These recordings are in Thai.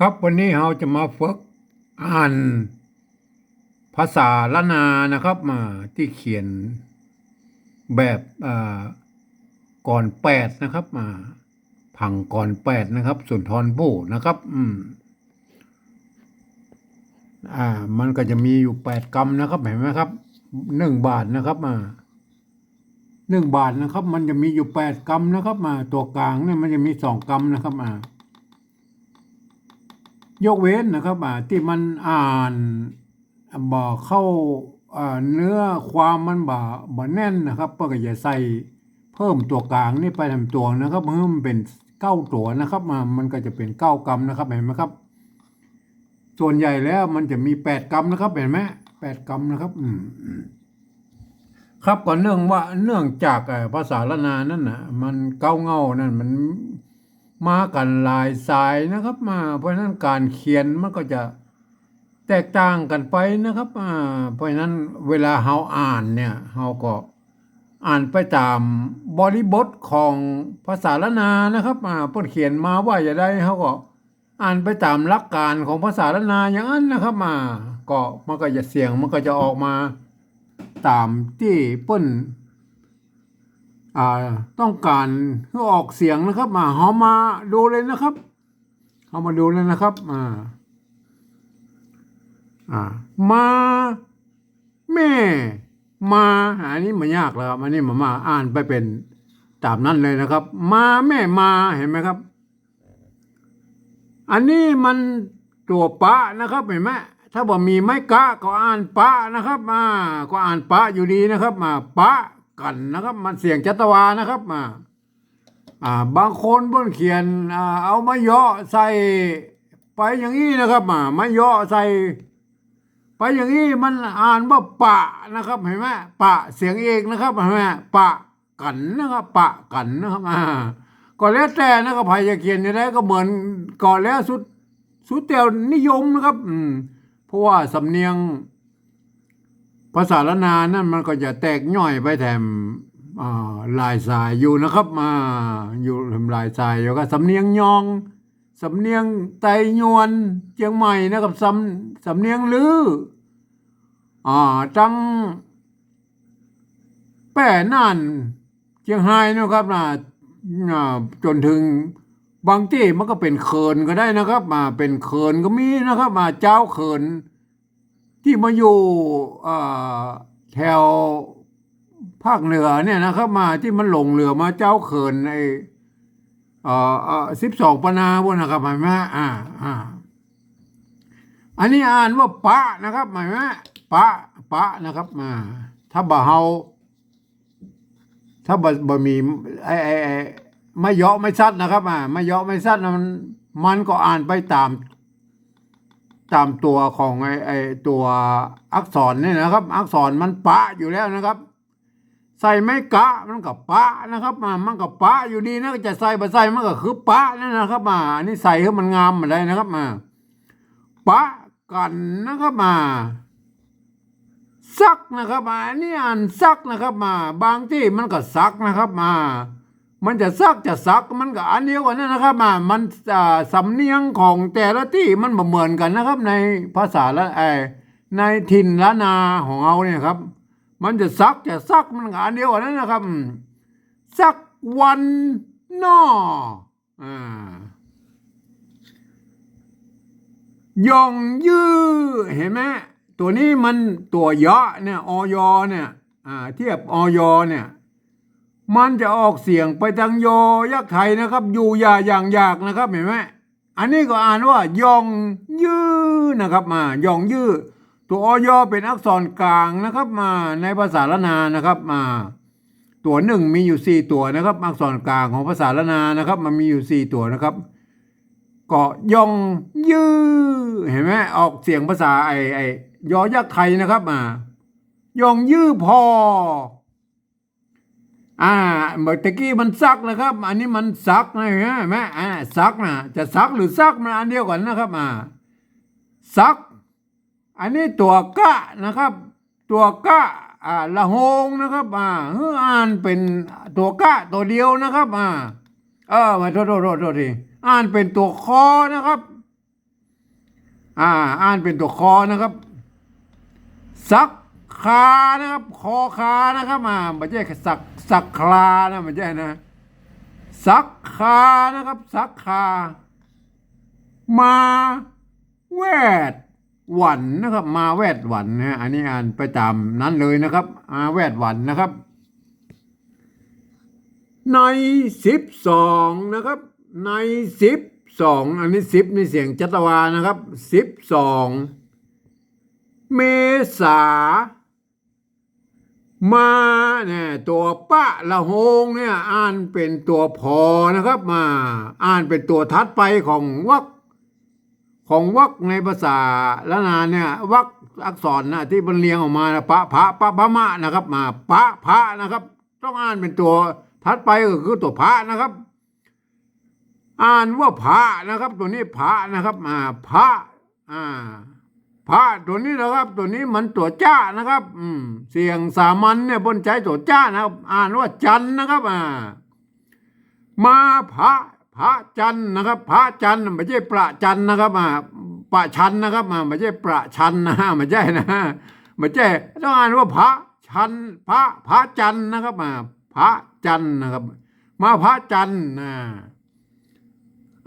ครับวันนี้เราจะมาฝึกอ่านภาษาละนานะครับมาที่เขียนแบบก่อนแปดนะครับมาผังก่อนแปดนะครับสุนทรภู่นะครับอ่ามันก็จะมีอยู่8 กรรมนะครับเห็นไหมครับ1 บาทนะครับ1 บาทนะครับมันจะมีอยู่8 กรรมนะครับตัวกลางเนี่ยมันจะมี2 กรรมนะครับยกเว้นนะครับที่มันอ่านบ่เข้าเนื้อความมันบ่แน่นนะครับเพื่อจะใส่เพิ่มตัวกลางนี่ไปทำตัวนะครับเพื่อมันเป็น9 ตัวนะครับมันก็จะเป็น9 กรรมนะครับเห็นไหมครับส่วนใหญ่แล้วมันจะมี8 กรรมนะครับเห็นไหม8 กรรมนะครับครับก็เนื่องจากภาษาละนานั่นนะมันเก้าเงานั่นมันมากันหลายสายนะครับเพราะฉะนั้นการเขียนมันก็จะแตกต่างกันไปนะครับเพราะฉะนั้นเวลาเราอ่านเนี่ยเราก็อ่านไปตามบริบทของภาษาละนานะครับเพิ่นเขียนมาว่าอย่างไรเขาก็อ่านไปตามหลักการของภาษาละนาอย่างนั้นนะครับก็มันก็จะเสียงมันก็จะออกมาตามที่เปิ้นต้องการให้ออกเสียงนะครับเรามาดูเลยนะครับเรามาดูเลยนะครับมาแม่มาอันนี้มันยากแล้วครับอันนี้มาอ่านไปเป็นตามนั้นเลยนะครับมาแม่มาเห็นไหมครับอันนี้มันตัวปะนะครับเห็นไหมถ้าบอกมีไม้กะก็อ่านปะนะครับก็อ่านปะอยู่ดีนะครับปะกันนะครับมันเสียงจัตวานะครับบางคนเพิ่นเขียนเอาไม้ย่อใส่ไปอย่างนี้นะครับไม้ย่อใส่ไปอย่างนี้มันอ่านว่าปะนะครับเห็นไหมปะเสียงเอกนะครับเห็นไหมปะกันนะครับปะกันนะครับก็แล้วแต่นะครับใครจะเขียนอย่างไรก็เหมือนก่อนแล้วสุดแต่นิยมนะครับเพราะว่าสำเนียงภาษาละนานั่นมันก็จะแตกย่อยไปแถมลายสายอยู่นะครับอยู่ทำลายสายอยู่ก็สำเนียงยองสำเนียงไตยวนเชียงใหม่นะครับสำเนียงลือจังแป้น่านเชียงไฮ้นะครับจนถึงบางที่มันก็เป็นเขินก็ได้นะครับเป็นเขินก็มีนะครับเจ้าเขินที่มาอยู่แถวภาคเหนือเนี่ยนะครับที่มันหลงเหลือมาเจ้าเขินใน12 ปนาบนนะครับหมายไหมอันนี้อ่านว่าปะนะครับหมายไหมปะนะครับถ้าบ่เฮาถ้าบ่มีไอ้ไม่เยาะไม่ชัดนะครับไม่เยาะไม่ชัดมันก็อ่านไปตามตัวของไอ้ตัวอักษรนี่นะครับอักษรมันปะอยู่แล้วนะครับใส่ไม่กะมันก็ปะนะครับมันก็ปะอยู่ดีนะจะใส่บ่ใส่มันก็คือปะนั่นนะครับอันนี้ใส่ให้มันงามมาได้นะครับปะกันนะครับซักนะครับอันนี้อ่านซักนะครับบางที่มันก็ซักนะครับมันจะซักมันก็อันเดียวกันนะครับมันสำเนียงของแต่ละที่มันเหมือนกันนะครับในภาษาละในถิ่นละนาของเราเนี่ยครับมันจะซักมันก็อันเดียวกันนะครับสักวันนอยองยื้อเห็นไหมตัวนี้มันตัวยะเนี่ยอยเนี่ยเทียบอยเนี่ยมันจะออกเสียงไปทางยอยักษ์ไทยนะครับอยู่อย่างยากนะครับเห็นไหมอันนี้ก็อ่านว่ายองยื้อนะครับยองยื้อตัวอยเป็นอักษรกลางนะครับในภาษาละนานะครับตัวหนึ่งมีอยู่4 ตัวนะครับอักษรกลางของภาษาละนานะครับมันมีอยู่4 ตัวนะครับก็ยองยื้อเห็นไหมออกเสียงภาษาไอยอยักษ์ไทยนะครับยองยื้อพอเมื่อกี้มันซักนะครับอันนี้มันซักนะเห็นไหมซักนะจะซักหรือซักมันอันเดียวกันนะครับซักอันนี้ตัวกะนะครับตัวกะละหงนะครับอ่านเป็นตัวกะตัวเดียวนะครับมาโทษทีอ่านเป็นตัวคอนะครับ อ่านเป็นตัวคอนะครับสักคานะครับคอคานะครับไม่ใช่สักคลานะไม่ใช่นะสักคานะครับสักคามาแวดหวันนะครับมาแวดหวันนะอันนี้อ่านไปตามนั้นเลยนะครับมาแวดหวันนะครับใน12นะครับใน12อันนี้10นี่เสียงจัตวานะครับ12เมษามาเนี่ยตัวปะละโหงเนี่ยอ่านเป็นตัวพอนะครับมาอ่านเป็นตัวทัดไปของวรรคในภาษาละนานเนี่ยวรรคอักษรนะที่มันเรียงออกมานะพระมะนะครับมาพระนะครับต้องอ่านเป็นตัวทัดไปก็คือตัวพระนะครับอ่านว่าพระนะครับตัวนี้พระนะครับพระพระตัวนี้นะครับ ตัวนี้มันตัวจ้านะครับเสียงสามัญเนี่ยบนใจตัวจ้านะครับอ่านว่าจันนะครับมาพระจันนะครับพระจันไม่ใช่ประจันนะครับประชันนะครับไม่ใช่ประชันนะไม่ใช่นะไม่ใช่ต้องอ่านว่าพระชันพระจันนะครับพระจันนะครับมาพระจัน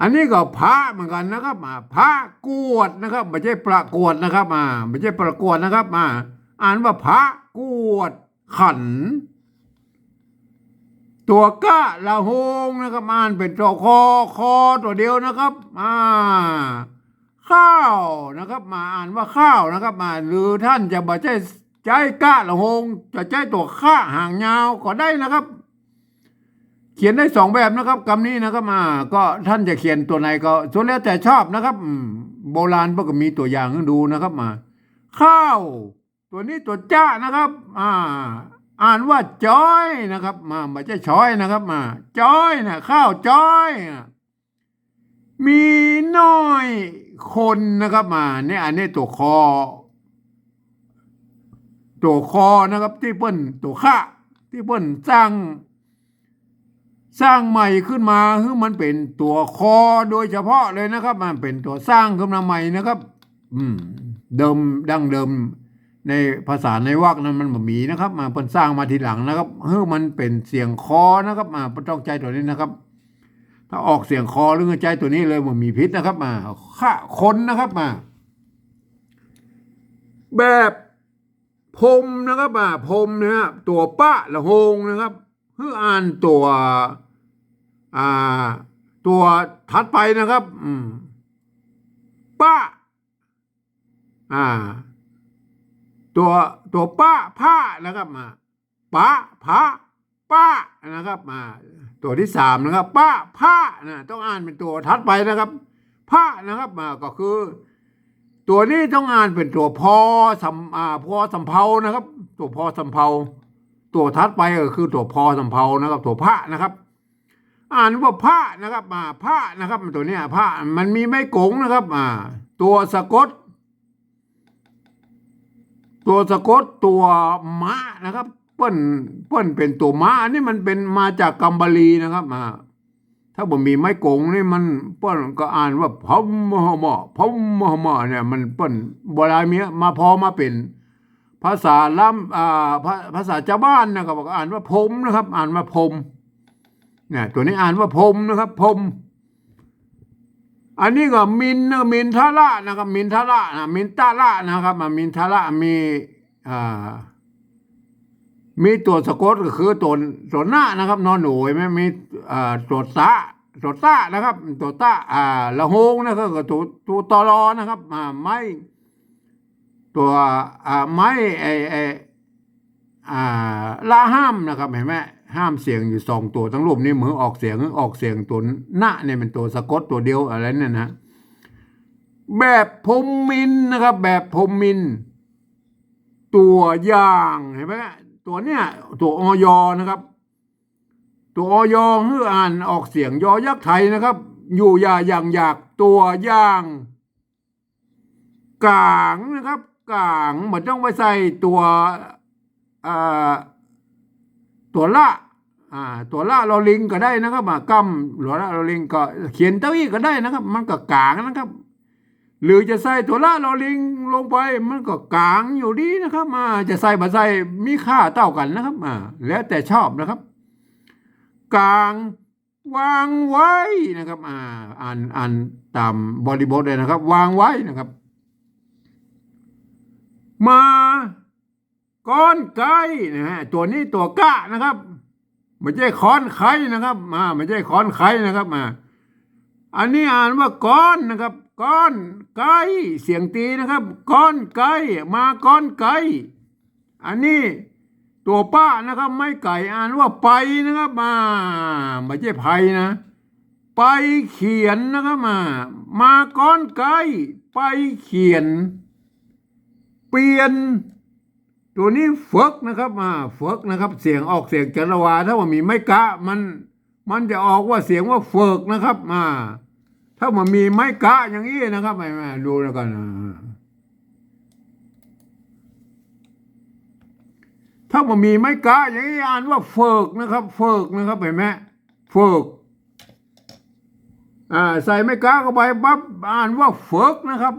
อันนี้ก็พระเหมือนกันนะครับพระกวดนะครับไม่ใช่ประกวดนะครับไม่ใช่ประกวดนะครับอ่านว่าพระกวดขันตัวกะละโหงนะครับอ่านเป็นตัวคอตัวเดียวนะครับข้าวนะครับอ่านว่าข้าวนะครับหรือท่านจะบอกใจกะละโหงจะใจตัวข้าหางยาวก็ได้นะครับเขียนได้2แบบนะครับคำนี้นะครับก็ท่านจะเขียนตัวไหนก็ส่วนแล้วแต่ชอบนะครับโบราณพวกก็มีตัวอย่างให้ดูนะครับข้าวตัวนี้ตัวจ้านะครับอ่านว่าจ้อยนะครับไม่ใช่ช้อยนะครับจ้อยนะข้าวจ้อยมีน้อยคนนะครับเนี่ยอันนี้ตัวคอนะครับที่เปิ้นตัวข้าที่เปิ้นสร้างใหม่ขึ้นมาคือมันเป็นตัวคอโดยเฉพาะเลยนะครับมันเป็นตัวสร้างขึ้นมาใหม่นะครับดั้งเดิมในภาษาในวรรคนั้นมันบ่มีนะครับเป็นสร้างมาทีหลังนะครับมันเป็นเสียงคอนะครับต้องใจตัวนี้นะครับ ถ้าออกเสียงคอหรือใจตัวนี้เลยมันมีพิษนะครับฆ่าคนนะครับแบบพรมนะครับพรมนะตัวปะละโหงนะครับอ่านตัวถัดไปนะครับป้าตัวป้าผ้านะครับป้าป้านะครับตัวที่3นะครับป้าผ้าต้องอ่านเป็นตัวถัดไปนะครับผ้านะครับก็คือตัวนี้ต้องอ่านเป็นตัวพอสำเภานะครับตัวพอสำเภาตัวถัดไปก็คือตัวพอสำเภานะครับตัวผ้านะครับอ่านว่าผ้านะครับผ้านะครับตัวนี้ผ้ามันมีไม้กงนะครับตัวสะกดตัวม้านะครับเปิ้นเป็นตัวม้าอันนี้มันเป็นมาจากกัมบาลีนะครับถ้าผมมีไม้กงนี่มันเปิ้นก็อ่านว่าพมมเนี่ยมันเปิ้นโบราณมาเป็นภาษาภาษาชาวบ้านนะครับก็อ่านว่าพมนะครับอ่านว่าพมเนี่ยตัวนี้อ่านว่าพมนะครับพมอันนี้ก็มินทละนะครับมินทละมินตาละนะครับมินทละมีตัวสะกดก็คือตัวหน้านะครับนอนหนูไหมมีตัวตานะครับตัวตาละโหงนะครับก็ตัวตอรอนะครับไม้ตัวไม้ละห้ามนะครับเห็นไหมห้ามเสียงอยู่2ตัวทั้งรูปนี้มือออกเสียงตัวหน้าเนี่ยเป็นตัวสะกดตัวเดียวอะไรเนี่ยนะแบบพรมมินนะครับแบบพรมมินตัวอย่างเห็นไหมตัวเนี้ยตัวอยนะครับตัวอยคืออ่านออกเสียงยอยักษ์ไทยนะครับอยู่อย่างอยากตัวอย่างกลางนะครับกลางมันต้องไปใส่ตัวละตัวละลอลิงก็ได้นะครับกำหลวละลอลิงก็เขียนเต้าอี้ก็ได้นะครับมันก็กลางนะครับ หรือจะใส่ตัวละลอลิงลงไปมันก็กลางอยู่ดีนะครับจะใส่บ่ใส่มีค่าเท่ากันนะครับแล้วแต่ชอบนะครับกลางวางไว้นะครับอ่านตามบริบทเลยนะครับวางไว้นะครับมาก้อนไก่นะฮะตัวนี้ตัวกะนะครับไม่ใช่ค้อนไข่นะครับไม่ใช่ค้อนไข่นะครับอันนี้อ่านว่าก้อนนะครับก้อนไก่เสียงตีนะครับก้อนไก่มาก้อนไก่อันนี้ตัวป้านะครับไม่ไก่อ่านว่าไปนะครับไม่ใช่ไผ่นะไปเขียนนะครับมาก้อนไก่ไปเขียนเปลี่ยนตัวนี้ฝึกนะครับฝึกนะครับเสียงออกเสียงจันวาถ้าว่ามีไม่กะมันจะออกว่าเสียงว่าฝึกนะครับถ้ามันมีไม้กะอย่างนี้นะครับมาดูแล้วกันถ้ามันมีไม้กะอย่างนี้อ่านว่าเฟิกนะครับเฟิกนะครับเห็นไหมเฟิกใส่ไม้กะเข้าไปปั๊บอ่านว่าเฟิกนะครับ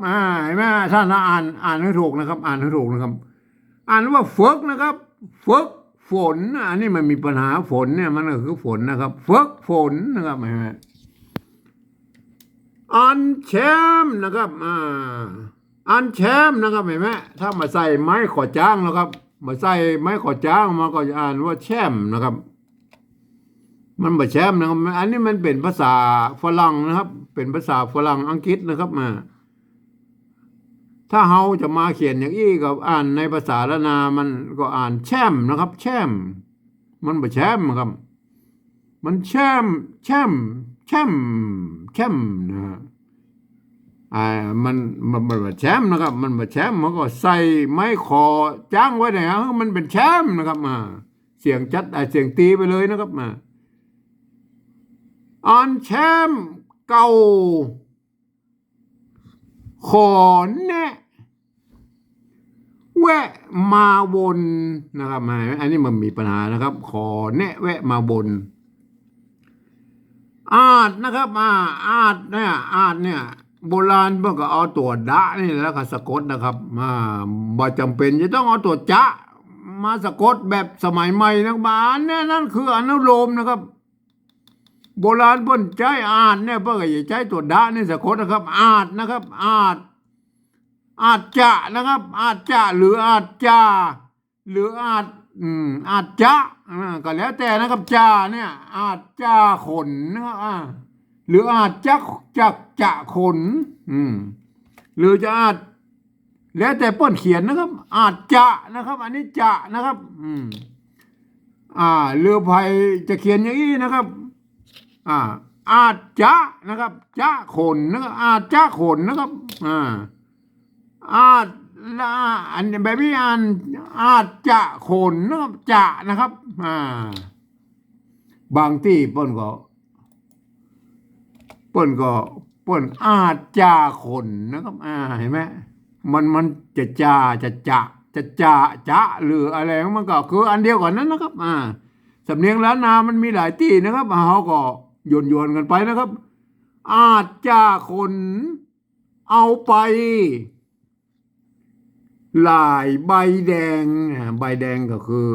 เห็นไหมท่านอ่านให้ถูกนะครับอ่านให้ถูกนะครับอ่านว่าเฟิกนะครับเฟิกฝนอันนี้มันมีปัญหาฝนเนี่ยมันก็คือฝนนะครับเฟิกฝนนะครับเห็นไหมอันแชมนะครับอันแชมนะครับเห็นไหมถ้ามาใส่ไม้ขอจ้างนะครับมาใส่ไม้ขอจ้างมาก็จะอ่านว่าแชมนะครับมันบ่แชมนะครับอันนี้มันเป็นภาษาฝรั่งนะครับเป็นภาษาฝรั่งอังกฤษนะครับถ้าเฮาจะมาเขียนอย่างอี้กับอ่านในภาษาละนามันก็อ่านแชมนะครับแชมมันบ่แชมครับมันแชมนะฮะมันแบบแชมป์นะครับมันแบบแชมป์มันก็ใส่ไม้คอจ้างไว้ไหนมันเป็นแชมป์นะครับเสียงจัดเสียงตีไปเลยนะครับอันแชมป์เก่าขอแนะแวะมาวนนะครับอันนี้มันมีปัญหานะครับขอแนะแวะมาวนอาจนะครับอาจเนี่ยโบราณเมื่อก็เอาตัวดะนี่แล้วก็สะกดนะครับบ่จำเป็นจะต้องเอาตัวจะมาสะกดแบบสมัยใหม่นะบ้านเนี่ยนั่นคืออนุโลมนะครับโบราณเพิ่นใช้อาจเนี่ยเพิ่นก็จะใช้ตัวดะนี่สะกดนะครับอาจนะครับอาจจะนะครับอาจจะหรืออาจจะหรืออาจจะก็แล้วแต่นะครับจะเนี่ยอาจจะขนนะครับหรืออาจจะขนหรือจะอาจแล้วแต่เปิ้นเขียนนะครับอาจจะนะครับอันนี้จะนะครับเรือพายจะเขียนอย่างนี้นะครับอาจจะนะครับจะขนนะครับอาจจะขนนะครับอาจอันแบบนี้อาจจะขนนะครับจะนะครับบางที่เปิ้นอาจจะขนนะครับเห็นไหมมันจะหรืออะไรมันก็คืออันเดียวกันนั้นนะครับสำเนียงล้านนามันมีหลายที่นะครับเขาก็โยนกันไปนะครับอาจจะขนเอาไปลายใบแดงใบแดงก็คือ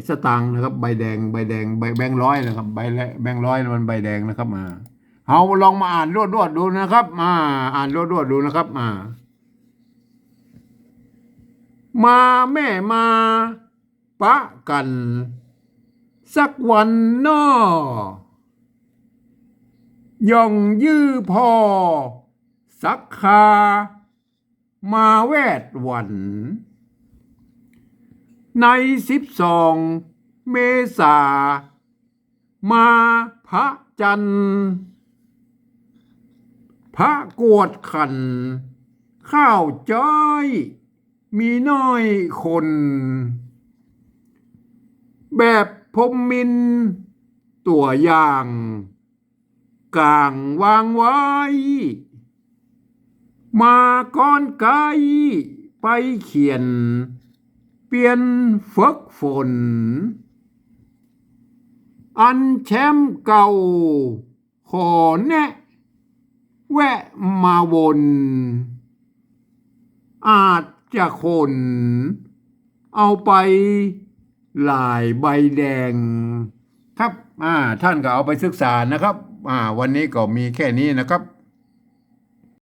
สตางค์นะครับใบแดงใบแบงค์ร้อยนะครับแบงค์ร้อยมันใบแดงนะครับเราลองมาอ่านรวดดูนะครับอ่านรวดดูนะครับมาแม่มาปะกันสักวันย่องยื้อพอสักคามาแวดวันใน12 เมษามาพระจันทร์พระกวดขันข้าวจ้อยมีน้อยคนแบบพรหมมินทร์ตัวอย่างกลางวางไว้มาก้อนไกลไปเขียนเปลี่ยนฝึกฝนอันแชมป์เก่าขอแนะแวะมาวน อาจจะคนเอาไปลายใบแดงครับท่านก็เอาไปศึกษานะครับวันนี้ก็มีแค่นี้นะครับ